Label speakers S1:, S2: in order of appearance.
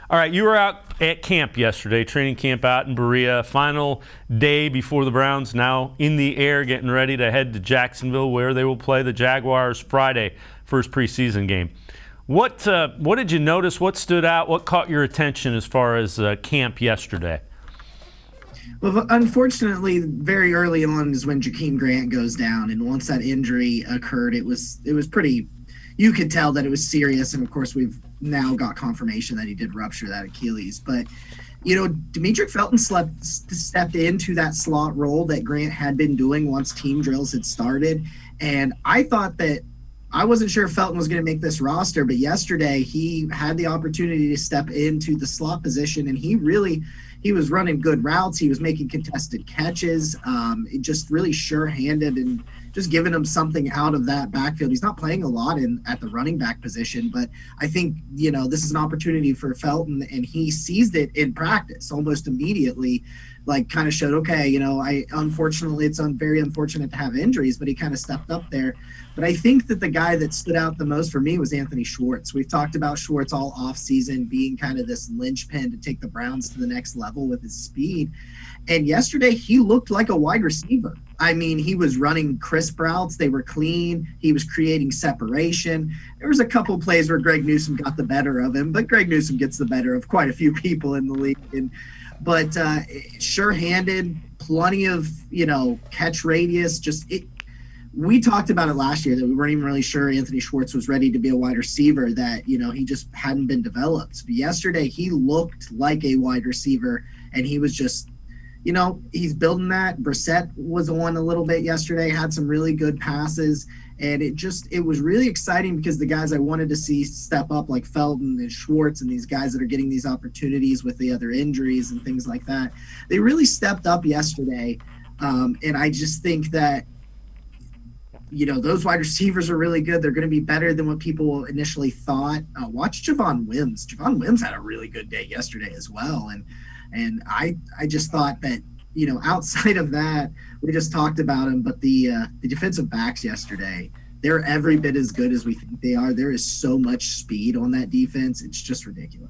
S1: All right, you were out at camp yesterday, training camp out in Berea. Final day before the Browns now in the air, getting ready to head to Jacksonville, where they will play the Jaguars Friday, first preseason game. What did you notice? What stood out? What caught your attention as far as camp yesterday?
S2: Well, unfortunately, very early on is when Jakeem Grant goes down, and once that injury occurred, it was pretty. You could tell that it was serious, and of course, we've now got confirmation that he did rupture that Achilles. But Demetric Felton stepped into that slot role that Grant had been doing once team drills had started, and I thought that I wasn't sure if Felton was going to make this roster, but yesterday he had the opportunity to step into the slot position, and he was running good routes. He was making contested catches, just really sure-handed and just giving him something out of that backfield. He's not playing a lot at the running back position, but I think, this is an opportunity for Felton, and he seized it in practice almost immediately, like kind of showed, okay, unfortunately, it's very unfortunate to have injuries, but he kind of stepped up there. But I think that the guy that stood out the most for me was Anthony Schwartz. We've talked about Schwartz all offseason being kind of this linchpin to take the Browns to the next level with his speed. And yesterday, he looked like a wide receiver. I mean, he was running crisp routes. They were clean. He was creating separation. There was a couple plays where Greg Newsome got the better of him, but Greg Newsome gets the better of quite a few people in the league. But sure-handed, plenty of, catch radius. We talked about it last year that we weren't even really sure Anthony Schwartz was ready to be a wide receiver, that, he just hadn't been developed. But yesterday, he looked like a wide receiver, and he was just, he's building that. Brissett was on a little bit yesterday, had some really good passes, and it was really exciting because the guys I wanted to see step up, like Felton and Schwartz and these guys that are getting these opportunities with the other injuries and things like that, they really stepped up yesterday. And I just think that, those wide receivers are really good. They're going to be better than what people initially thought. Watch Javon Wims. Javon Wims had a really good day yesterday as well. And I just thought that, outside of that, we just talked about him, but the defensive backs yesterday, they're every bit as good as we think they are. There is so much speed on that defense. It's just ridiculous.